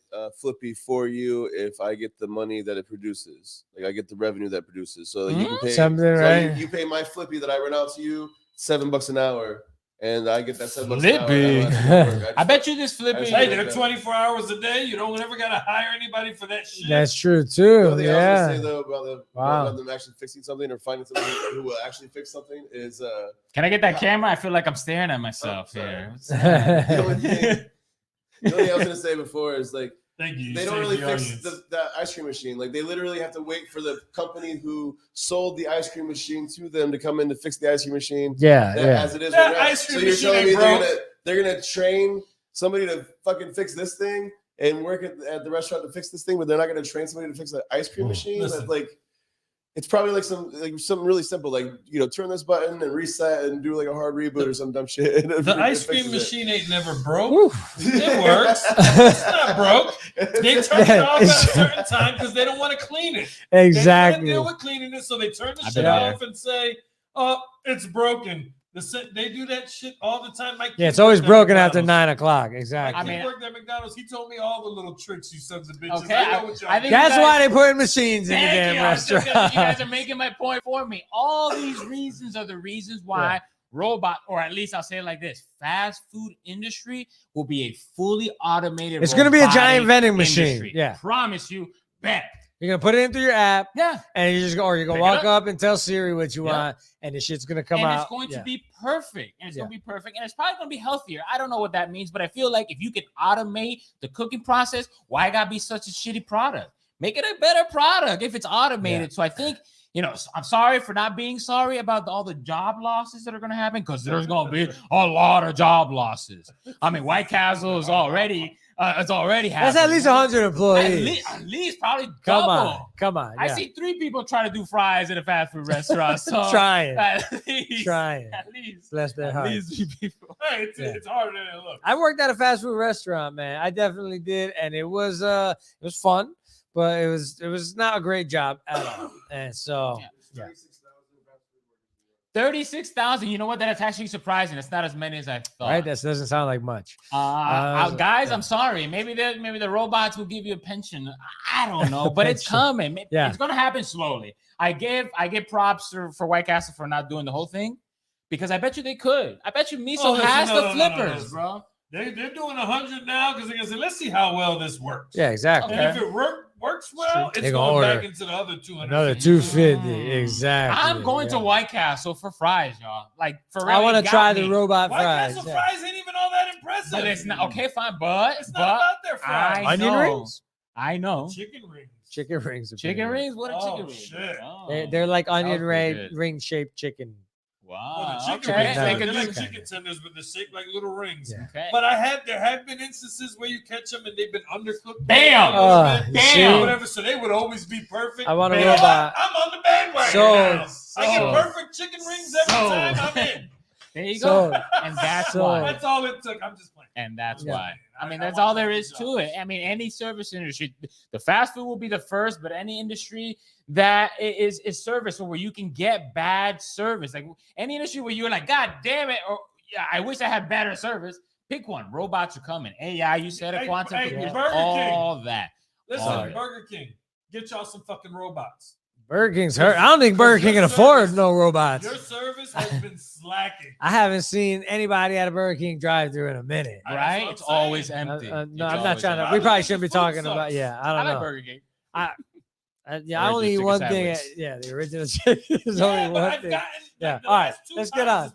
Flippy for you if I get the money that it produces. Like, I get the revenue that it produces. So like, you can pay something, right? You pay my Flippy that I rent out to you $7 an hour. And I get that $7 Flippy. an hour. I bet you this Flippy. Hey, they're 24 hours a day. You don't ever got to hire anybody for that shit. That's true too. I was gonna say though about them actually fixing something or finding somebody who will actually fix something is Can I get that camera? I feel like I'm staring at myself here. The only thing I was gonna say before is like, thank you. They don't really fix the ice cream machine. Like, they literally have to wait for the company who sold the ice cream machine to them to come in to fix the ice cream machine. As it is right now. So you're telling me they're gonna train somebody to fucking fix this thing and work at the restaurant to fix this thing, but they're not gonna train somebody to fix an ice cream machine? That's like, it's probably like something really simple, like, you know, turn this button and reset and do like a hard reboot or some dumb shit. The ice cream machine ain't never broke. It works. It's not broke. They turn it off at a certain time because they don't want to clean it. Exactly. They don't want to deal with cleaning it, so they turn the shit off and say, "Oh, it's broken." They do that shit all the time. It's always broken after 9 o'clock. Exactly. I worked at McDonald's. He told me all the little tricks, you sons of bitches. Okay, I think that's why they put machines in the damn you restaurant. you guys are making my point for me. All these reasons are the reasons why robot, or at least I'll say it like this, fast food industry will be a fully automated. It's going to be a giant vending machine. Yeah. Promise you. Bet. You're gonna put it in through your app, and you're gonna walk up and tell Siri what you want, and the shit's gonna come out. And it's going to be perfect, and it's gonna be perfect, and it's probably gonna be healthier. I don't know what that means, but I feel like if you can automate the cooking process, why gotta be such a shitty product? Make it a better product if it's automated. So I think you know, I'm sorry for not being sorry about all the job losses that are going to happen, because there's going to be a lot of job losses. I mean, White Castle is already it's already happening. That's at least 100 employees. At least probably Come double. on. Yeah. I see 3 people try to do fries at a fast food restaurant. So trying. At least. Bless their heart. At least 3 people. Hey, it's harder than it looks. I worked at a fast food restaurant, man. I definitely did, and it was fun, but it was not a great job at all. And so, yeah. 36,000. You know what? That's actually surprising. It's not as many as I thought. Right? That doesn't sound like much. Guys, I'm sorry. Maybe the robots will give you a pension. I don't know, but it's coming. Yeah. It's gonna happen slowly. I give props for White Castle for not doing the whole thing, because I bet you they could. I bet you Miso has the flippers, bro. They're doing 100 now because they're gonna say, let's see how well this works. Yeah, exactly. And if it works well, it's going back into the other 200. Another 250, exactly. I'm going to White Castle for fries, y'all. Like, for real. I want to try the robot White fries. Castle fries ain't even all that impressive. But it's not okay, fine. But it's not about their fries. Onion rings? I know. Chicken rings. Chicken rings. Chicken rings? What are chicken rings? Shit. Oh, they're like onion ring shaped chicken. Wow. Well, the chicken rings, they're like chicken tenders, but they're shaped like little rings. Yeah. Okay. But there have been instances where you catch them and they've been undercooked. Bam! Whatever. So they would always be perfect. I want a You know what? robot. I'm on the bandwagon now. I get perfect chicken rings every time I'm in. There you go. And that's why. That's all it took. I'm just playing. And that's why. I mean, that's all there is to it. I mean, any service industry, the fast food will be the first, but any industry that is service, or where you can get bad service, like any industry where you're like, God damn it, or I wish I had better service. Pick one. Robots are coming. AI, you said it. Quantum computers, all that. Listen, Burger King, get y'all some fucking robots. Burger King's hurt. I don't think Burger King can afford no robots. Your service has been slacking. I haven't seen anybody at a Burger King drive-through in a minute. Right? It's always empty. No, I'm not trying to. We probably shouldn't be talking about. Yeah, I don't know. I like Burger King. I only eat one thing. The original chicken is only one thing. Yeah. All right, let's get on.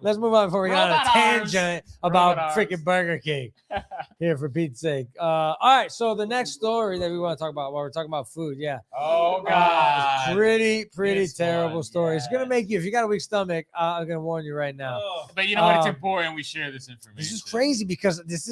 Let's move on before we got on a tangent about freaking Burger King. Here, for Pete's sake. All right, so the next story that we want to talk about while we're talking about food, Oh God. Pretty terrible story. It's gonna make you, if you got a weak stomach, I'm gonna warn you right now. But you know what? It's important we share this information. This is crazy because this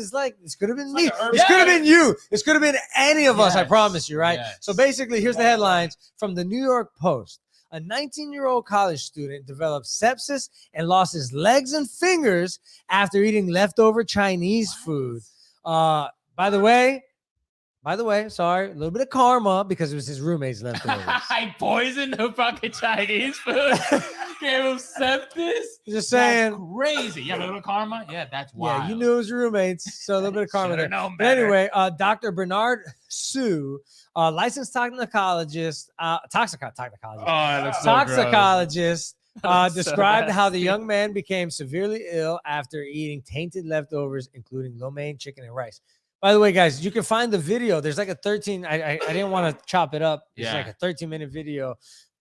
could have been me. This could have been you. This could have been any of us. I promise you, right? Yes. So basically, here's the headlines from the New York Post. A 19-year-old college student developed sepsis and lost his legs and fingers after eating leftover Chinese food. By the way, sorry, a little bit of karma because it was his roommate's leftovers. I poisoned the fucking Chinese food. Gave him sepsis. Just saying. That's crazy. Yeah, a little karma. Yeah, that's wild. Yeah, you knew it was your roommates, so a little bit of karma there. But anyway, Dr. Bernard Su, licensed toxicologist, described how the young man became severely ill after eating tainted leftovers, including lo mein, chicken, and rice. By the way, guys, you can find the video. There's like a 13. I didn't want to chop it up. It's like a 13-minute video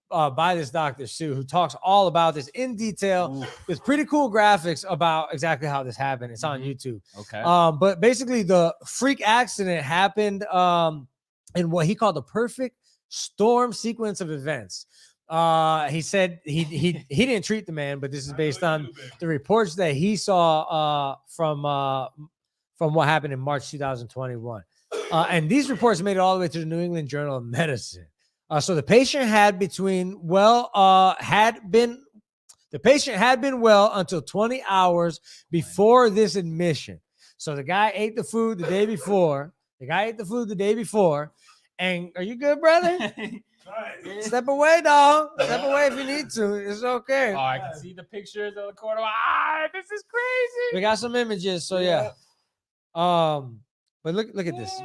by this Dr. Su, who talks all about this in detail with pretty cool graphics about exactly how this happened. It's on YouTube. Okay. But basically, the freak accident happened in what he called the perfect storm sequence of events. He said he didn't treat the man, but this is based on the reports that he saw from what happened in March 2021. And these reports made it all the way to the New England Journal of Medicine. So the patient had been well until 20 hours before this admission. So the guy ate the food the day before. And are you good, brother? Step away, dog. Step away if you need to. It's okay. Oh, I can see the pictures of the corner. This is crazy. We got some images, so yeah. But look at this.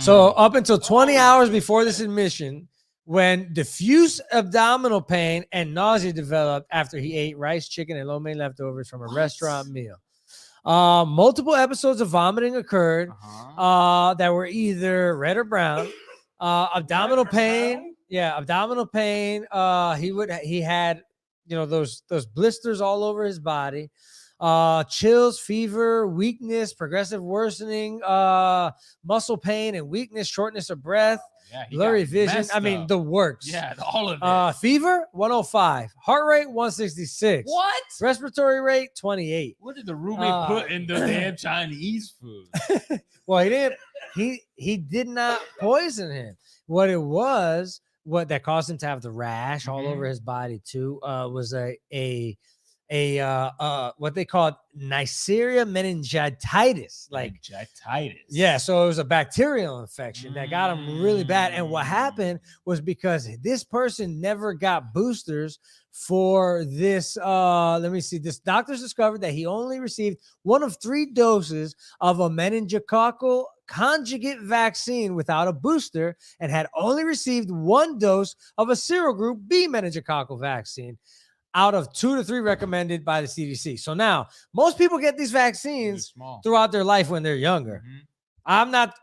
So up until 20 hours before this admission, when diffuse abdominal pain and nausea developed after he ate rice, chicken, and lo mein leftovers from a restaurant meal. Multiple episodes of vomiting occurred that were either red or brown. Abdominal pain. Yeah, abdominal pain. He had, those blisters all over his body. chills, fever, weakness, progressive worsening, muscle pain and weakness, shortness of breath, blurry vision. I mean, the works. Yeah, all of it. Fever 105, heart rate 166. What? Respiratory rate 28. What did the roommate put in the damn Chinese food? Well, he didn't. He did not poison him. What it was, what that caused him to have the rash all over his body too, was a what they called Neisseria meningitis, like meningitis. Yeah, so it was a bacterial infection that got him really bad. And what happened was because this person never got boosters for this. Let me see. This doctors discovered that he only received one of 3 doses of a meningococcal conjugate vaccine without a booster, and had only received 1 dose of a serogroup B meningococcal vaccine out of 2 to 3 recommended by the CDC. So now most people get these vaccines throughout their life when they're younger. I'm not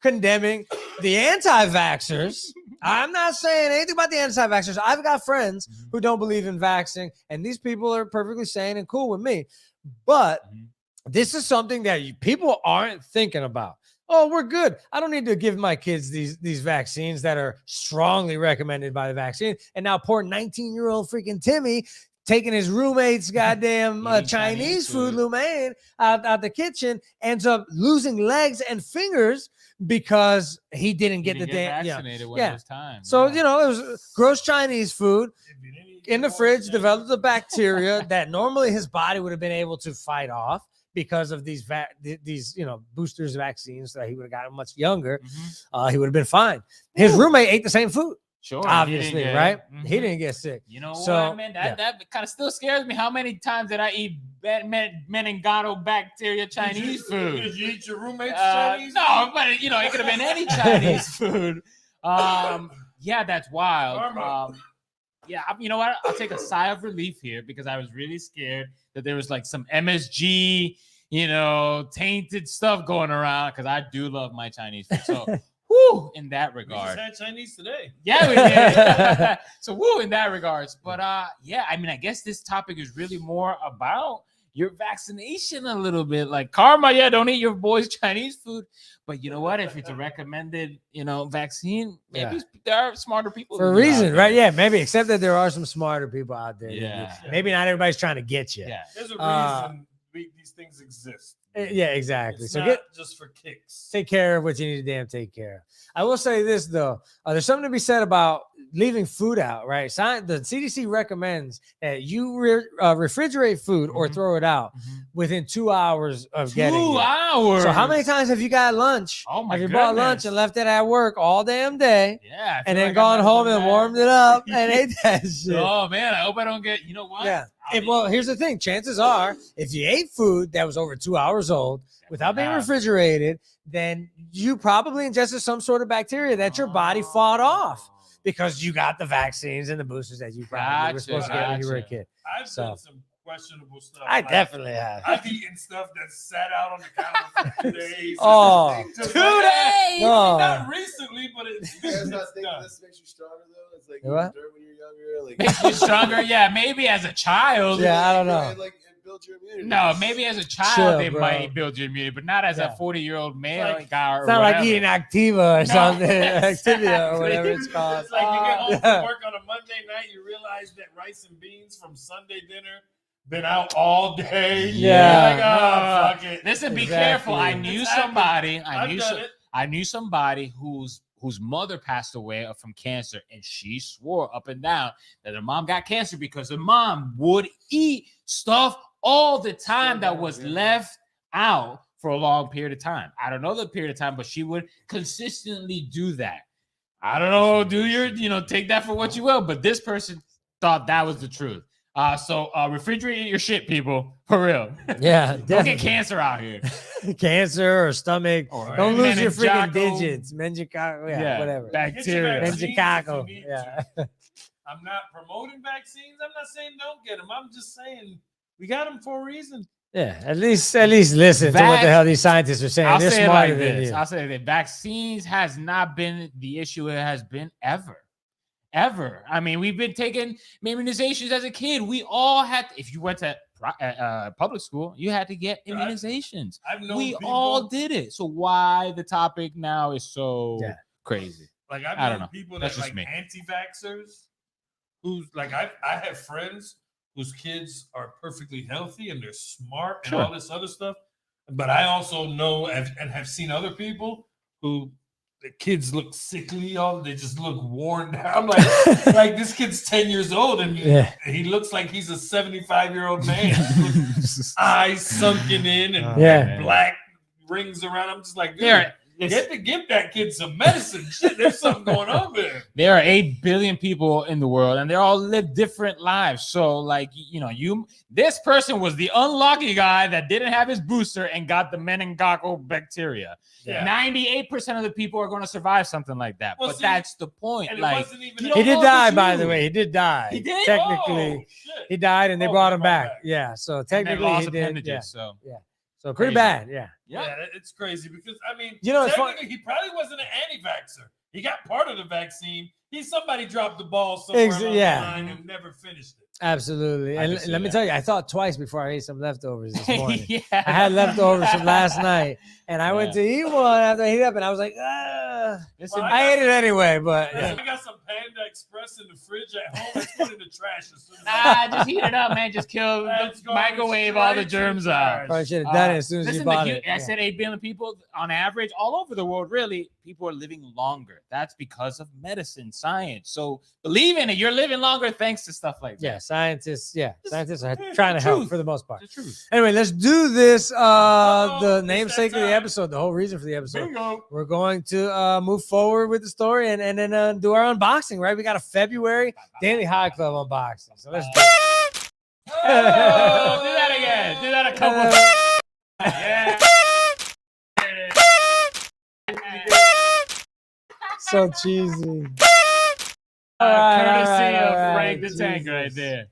condemning the anti-vaxxers. I'm not saying anything about the anti-vaxxers. I've got friends who don't believe in vaccine, and these people are perfectly sane and cool with me. But this is something that people aren't thinking about. Oh, we're good. I don't need to give my kids these vaccines that are strongly recommended by the vaccine. And now poor 19-year-old freaking Timmy taking his roommate's goddamn Chinese food, lo mein, out the kitchen, ends up losing legs and fingers because he didn't get vaccinated when it was time. So, it was gross Chinese food in the fridge, developed a bacteria that normally his body would have been able to fight off because of these boosters vaccines that he would have gotten much younger. He would have been fine. His roommate ate the same food. Sure, obviously, right? He didn't get sick. You know what, man? That kind of still scares me. How many times did I eat meningococcal Chinese food? Did you eat your roommate's Chinese? No, but it could have been any Chinese food. Yeah, that's wild. Yeah, you know what? I'll take a sigh of relief here because I was really scared that there was like some MSG, tainted stuff going around because I do love my Chinese food. So, whoo, in that regard. We just had Chinese today. Yeah, we did. So, whoo, in that regards. But yeah, I mean, I guess this topic is really more about your vaccination a little bit. Like, Karma, yeah, don't eat your boy's Chinese food. But you know what? If it's a recommended, vaccine, maybe there are smarter people. For a reason, right? Yeah, maybe. Except that there are some smarter people out there. Yeah. Maybe not everybody's trying to get you. Yeah. There's a reason these things exist. Yeah, exactly. It's so not just for kicks. Take care of what you need to damn take care of. I will say this, though. There's something to be said about leaving food out, right? The CDC recommends that you refrigerate food or throw it out within 2 hours of getting it. 2 hours? So how many times have you got lunch? Oh, my Have you goodness. bought lunch and left it at work all damn day? Yeah. And then gone home and warmed it up and ate that shit? Oh, man. I hope I don't get, you know what? Yeah. Well, here's the thing. Chances are, if you ate food that was over 2 hours old without being refrigerated, then you probably ingested some sort of bacteria that your body fought off because you got the vaccines and the boosters that you probably were supposed to get when you were a kid. I've done some questionable stuff. I definitely have. I've eaten stuff that sat out on the counter for 2 days. Oh, 2 days? Not recently, but it's not thinking this makes you stronger though. It's like what? dirt when you're younger. Like makes you stronger? Yeah, maybe as a child. Yeah, I don't know. Like it builds your immunity. No, maybe as a child they might build your immunity, but not as a 40-year-old male guy. It's not like eating Activa or something, Activia or whatever it's called. It's like you get home from work on a Monday night, you realize that rice and beans from Sunday dinner been out all day. Yeah. Like, oh, fuck it. Listen, be Exactly. careful. I knew somebody. I knew somebody whose mother passed away from cancer, and she swore up and down that her mom got cancer because her mom would eat stuff all the time that was left out for a long period of time. I don't know the period of time, but she would consistently do that. I don't know. Take that for what you will. But this person thought that was the truth. So refrigerate your shit, people, for real. Yeah, don't get cancer out here. Cancer or stomach. Or don't lose your freaking meningococcal. digits. Meningococcal, whatever. Bacteria. Meningococcal. Yeah. I'm not promoting vaccines. I'm not saying don't get them. I'm just saying we got them for a reason. Yeah, at least listen to what the hell these scientists are saying. They're smarter than you. I'll say that vaccines has not been the issue it has been ever. ever. I mean, we've been taking immunizations as a kid. We all had, if you went to public school, you had to get immunizations. We all did it. So why the topic now is so crazy? Like I don't know. People that like anti-vaxxers, who's like I have friends whose kids are perfectly healthy and they're smart and all this other stuff. But I also know and have seen other people who the kids look sickly, they just look worn down. Like this kid's 10 years old and he looks like he's a 75-year-old man. Eyes sunken in and black rings around. I'm just like, dude, give that kid some medicine. Shit, there's something going on there. There are 8 billion people in the world, and they all live different lives. So, like, this person was the unlucky guy that didn't have his booster and got the meningococcal bacteria. 98% of the people are going to survive something like that. But that's the point. Like, he did die, by the way. He did die. He did? Technically, he died, and they brought him back. Yeah, so technically he did. So pretty bad, yeah, it's crazy because I mean, it's funny. He probably wasn't an anti-vaxxer. He got part of the vaccine. Somebody dropped the ball somewhere along the line and never finished it. Absolutely, and let me tell you, I thought twice before I ate some leftovers this morning. I had leftovers from last night, and I went to eat one after I heat up, and I was like, I ate it anyway. But I got some Panda Express in the fridge at home. Let's put it in the trash as soon as just heat it up, man. Just kill, microwave all the germs out. Probably should have done it as soon as you bought it. I said 8 billion people on average, all over the world. Really, people are living longer. That's because of medicine, science. So believe in it. You're living longer thanks to stuff like that. Yeah, scientists are trying to help for the most part. Anyway, let's do this. The namesake of the episode, the whole reason for the episode. Bingo. We're going to move forward with the story and then do our unboxing, right? We got a February Daily High Club unboxing. So let's do it. Do that again. Do that a couple times. So cheesy. Courtesy of Frank the Tank right there.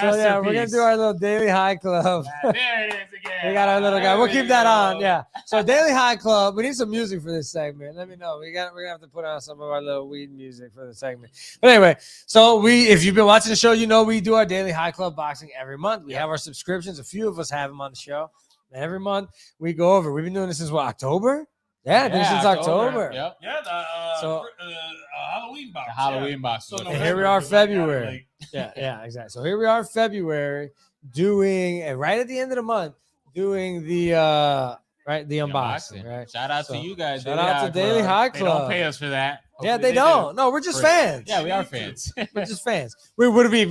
So yeah, we're gonna do our little Daily High Club. There it is again. We got our little guy. We'll keep that on. Yeah. So Daily High Club. We need some music for this segment. Let me know. We're gonna have to put on some of our little weed music for the segment. But anyway, so if you've been watching the show, we do our Daily High Club boxing every month. We have our subscriptions. A few of us have them on the show. And every month we go over. We've been doing this since October? Yeah, since October. Yep. Yeah, Halloween box. The Halloween box. So and here we are, February. Yeah, exactly. So here we are, February, doing right at the end of the month, doing the unboxing. Right. Shout out to you guys. Shout out to Daily High Club. They don't pay us for that. Hopefully they don't. No, we're just fans. Yeah, we are fans. We're just fans. Would we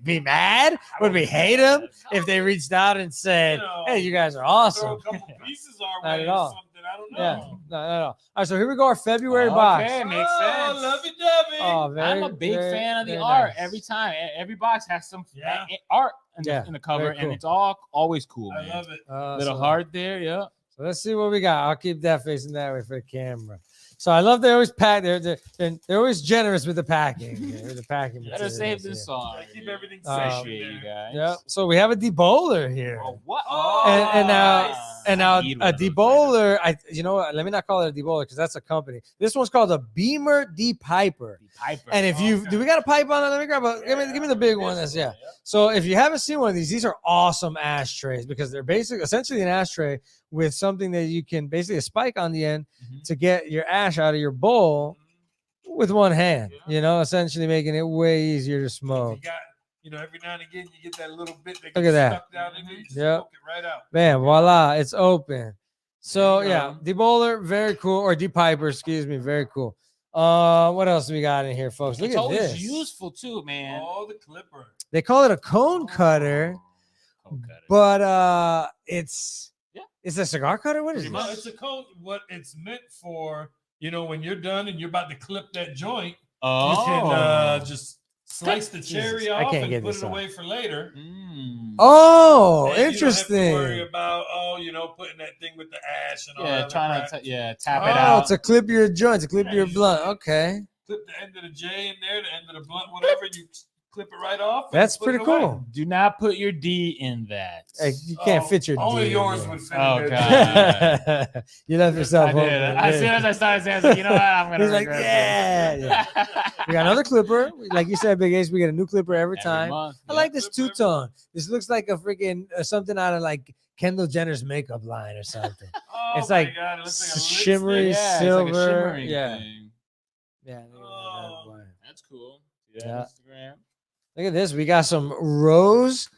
be mad? Would we hate them if they reached out and said, "Hey, you guys are awesome"? Throw a couple pieces our Not way at or all. something. I don't know. Yeah, no. All right, so here we go. Our February box. Okay, makes sense. Lovey-dovey. I'm a big fan of the art. Nice. Every time, every box has some art in the cover, cool. and it's always cool. I love it. Little heart there, yeah. So let's see what we got. I'll keep that facing that way for the camera. So I love they always pack. They're always generous with the packing. With the packing. Better save this song. I keep everything Appreciate you guys. Yeah. So we have a debowler here. Oh, what? And now a debowler. Nice. Let me not call it a debowler because that's a company. This one's called a Beamer Depiper. And if do we got a pipe on it? Let me grab give me the big one. So if you haven't seen one of these are awesome ashtrays because they're essentially an ashtray with something that you can basically a spike on the end to get your ash out of your bowl with one hand. Essentially making it way easier to smoke. Every now and again you get that little bit that Look at gets that. stuck down in there. You smoke it right out. Man, voila, it's open. So yeah, debowler, very cool, or depiper, excuse me, very cool. What else do we got in here, folks? Look at this. It's useful too, man. Oh, the clipper. They call it a cone cutter, but it's a cigar cutter. What is it? It's a cone. What it's meant for, when you're done and you're about to clip that joint, you can just slice the cherry off and put it away for later. Oh, and interesting. You don't have to worry about putting that thing with the ash and all that. Trying to tap it out. To clip your joint, to clip your blunt. Okay. Clip the end of the J in there, the end of the blunt, whatever. You clip it right off. That's put it pretty away. cool. Do not put your D in that. Hey, you can't fit your Only D yours in would fit. Oh, in God. there. You left yourself I open. did. As soon as I started saying, I was like, you know what? I'm gonna He's like, regret yeah. this. We got another clipper. Like you said, Big Ace, we get a new clipper every time. month. I like this two-tone. This looks like a freaking something out of like Kendall Jenner's makeup line or something. Oh It's my like God, it looks like a shimmery lipstick. Yeah, silver. it's like a shimmering Yeah. thing. Yeah. Look at that Oh. boy. That's cool. Yeah. Yeah, Instagram. Look at this. We got some rose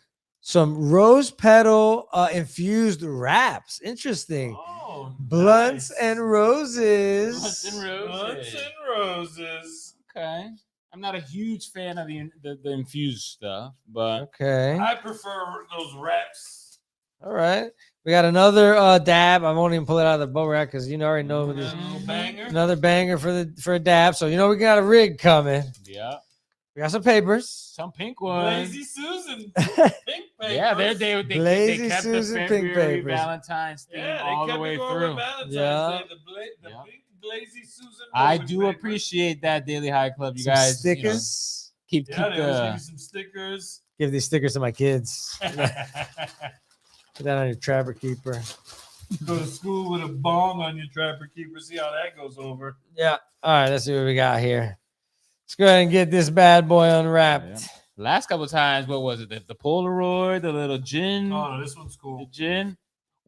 petal infused wraps. Interesting. Oh, Blunts nice. and roses. Blunts and Blunts and roses. Okay. I'm not a huge fan of the infused stuff, but Okay. I prefer those wraps. All right. We got another dab. I won't even pull it out of the bubble wrap because you already know what this. Little banger. Another banger for a dab. So we got a rig coming. yeah, We got some papers. some pink ones. Lazy Susan. Pink papers. Yeah, they Lazy kept Susan the pink February papers. Valentine's theme Yeah, all they the kept way it going through. with Valentine's Yeah. Day. The Yeah. pink Lazy Susan. I rolling do paper. appreciate that, Daily High Club. You Some guys, stickers. keep Yeah, they always give the you some stickers. Give these stickers to my kids. Put that on your Trapper Keeper. Go to school with a bong on your Trapper Keeper. See how that goes over. Yeah. All right. Let's see what we got here. Let's go ahead and get this bad boy unwrapped. Yeah. Last couple times, what was it? The Polaroid, the little gin, Oh, this one's the cool. gin.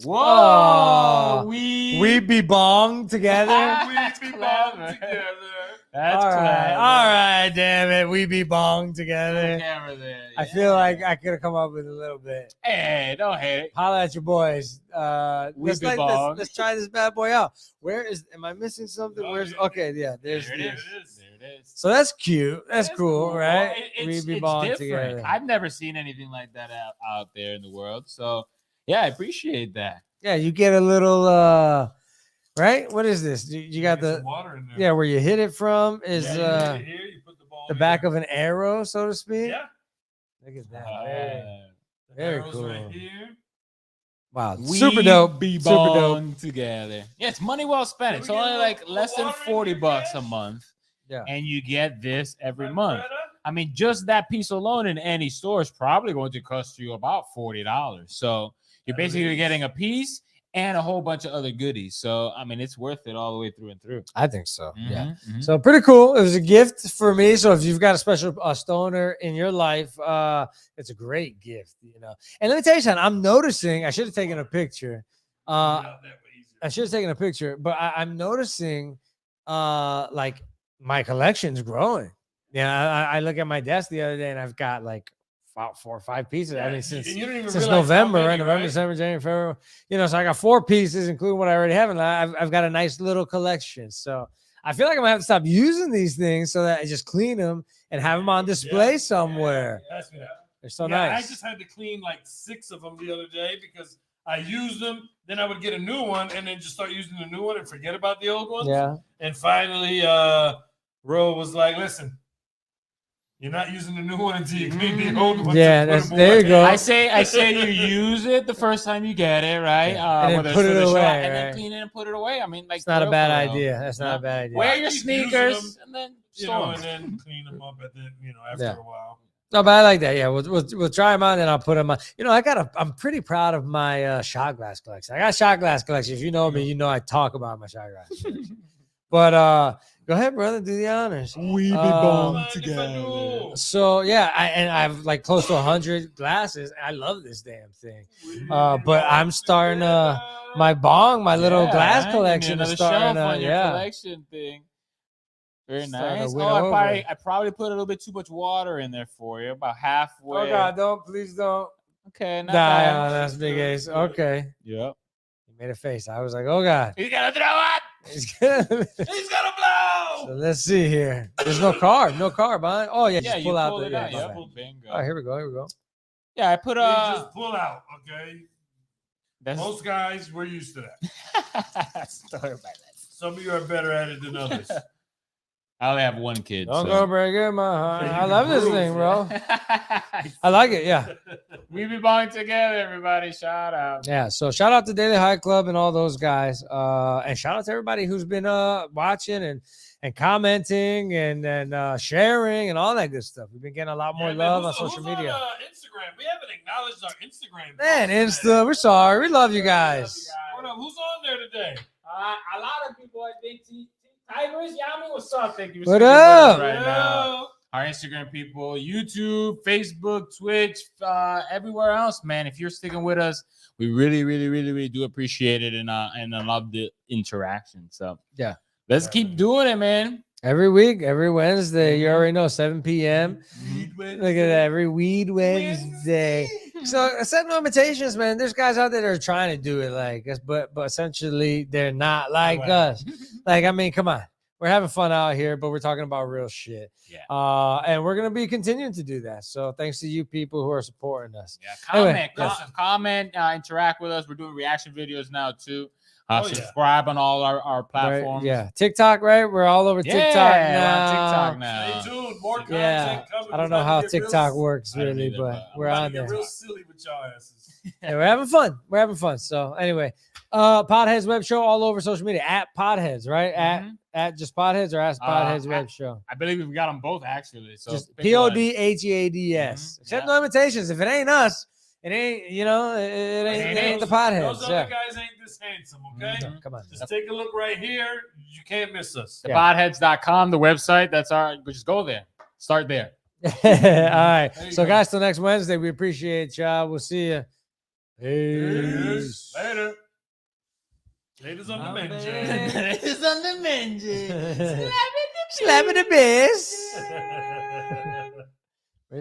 Oh, Whoa, We be bonged together. We be bong together. That's All right. clever. All right. Damn it. We be bonged together. Camera there. I feel like I could have come up with a little bit. Hey, don't hate it. Holla at your boys. Let's be bonged. let's try this bad boy out. Where is? Am I missing something? Oh, Where's? yeah. Okay, yeah. There's There it this. is. There it is. So that's cute. That's It's cool, right? It's, We be it's bonged different. together. I've never seen anything like that out there in the world. So yeah, I appreciate that. Yeah, you get a little. Right? What is this? You got Get the some water in there. yeah where you hit it from is Yeah, you hit it here, you put the ball the here. back of an arrow, so to speak. Yeah. Look at that. Uh, Very Arrows cool. right here. Wow, we super dope. Be Super dope. bond together. Yeah, it's money well spent. Can It's we get only a like little less than water in $40 here, a guys? month. Yeah. And you get this every Right, month. Greta? I mean, just that piece alone in any store is probably going to cost you about $40. So you're That basically is. getting a piece and a whole bunch of other goodies. So I mean, it's worth it all the way through and through. I think so. Yeah. Mhm, mhm. So pretty cool. It was a gift for me. So if you've got a special stoner in your life, it's a great gift, And let me tell you something. I'm noticing. I should have taken a picture. Not that way easier. I should have taken a picture, but I'm noticing, like my collection's growing. Yeah, I look at my desk the other day, and I've got like 4 or 5 pieces. I Yeah, mean, since and you don't even since realize how November, many, right? November, December, January, February. So I got 4 pieces, including what I already have, and I've got a nice little collection. So I feel like I'm gonna have to stop using these things so that I just clean them and have them on display Yeah, somewhere. Pass me that. They're so Yeah, nice. I just had to clean like 6 of them the other day because I used them. Then I would get a new one and then just start using the new one and forget about the old ones. Yeah. And finally, Ro was like, "Listen, you're not using the new one until you clean the old one." Yeah, there you go. I say you use it the first time you get it, right? And then whether it's put for it the away, shop, and right? then clean it and put it away. I mean, like It's not a for bad real. idea. That's not a bad idea. Wear I your keep using sneakers them, and then You know, store and 'em. then clean them up at the, after Yeah. a while. No, but I like that. Yeah, we'll try them on, and then I'll put them on. I'm pretty proud of my shot glass collection. I got a shot glass collection. If you know me, you know I talk about my shot glass collection. But go ahead, brother, do the honors. We be bond together. So yeah, I have like close to 100 glasses. I love this damn thing. But I'm starting my little glass right? collection Another is starting shelf on your yeah. collection thing. Very Starting to nice. win Oh, over. I probably put a little bit too much water in there for you, about halfway. Oh God, please don't Okay, not die bad. on us, Big Ace. Okay. Yep. He made a face. I was like, oh God. He's gonna throw it. He's gonna- He's gonna blow. So let's see here. There's no carb. No carb on. Oh yeah, Yeah, just you pull out pull the. it Yeah, out. my Yep. bad. Bingo. Oh, here we go. Yeah, I put You just pull out, okay? That's Most guys, we're used to that. story by that. Some of you are better at it than others. I only have one kid. Don't so. go breaking my heart. I love this thing, bro. I like it. Yeah. We be balling together, everybody. Shout out. Yeah. So shout out to Daily High Club and all those guys. And shout out to everybody who's been watching and commenting and sharing and all that good stuff. We've been getting a lot more love on social media. On, Instagram? We haven't acknowledged our Instagram. Man, Insta, we're sorry. We love you guys. Hold on, who's on there today? A lot of people, I think. Tigers, Yami, what's up? Thank you. What up? Right now. Our Instagram people, YouTube, Facebook, Twitch, everywhere else, man. If you're sticking with us, we really, really, really, really do appreciate it and I love the interaction. So yeah, let's keep doing it, man. Every week, every Wednesday, you already know, 7 p.m. Look at that, every Weed Wednesday. So set no imitations, man. There's guys out there that are trying to do it like us, but essentially they're not like us. Like, I mean, come on. We're having fun out here, but we're talking about real shit. Yeah. And we're gonna be continuing to do that. So thanks to you people who are supporting us. Yeah. Comment, interact with us. We're doing reaction videos now too. Subscribe on all our platforms. Right, yeah. TikTok, right? We're all over TikTok now. TikTok now. Stay tuned. More content coming. I don't know how TikTok works really, but we're on there. Real silly with y'all asses. Yeah, we're having fun. We're having fun. So anyway, PodHeads Web Show all over social media at PodHeads, right? At just PodHeads or at PodHeads Web Show. I believe we've got them both actually. So just PodHeads. Except no imitations. If it ain't us, it ain't, you know, it ain't the PodHeads. Those other guys ain't this handsome, okay? Come on. Just take a look right here. You can't miss us. PodHeads.com, the website. That's just go there. Start there. All right. So, guys, till next Wednesday, we appreciate y'all. We'll see you. Peace. Later. Ladies on the menu. Ladies on the menu. Slapping the best.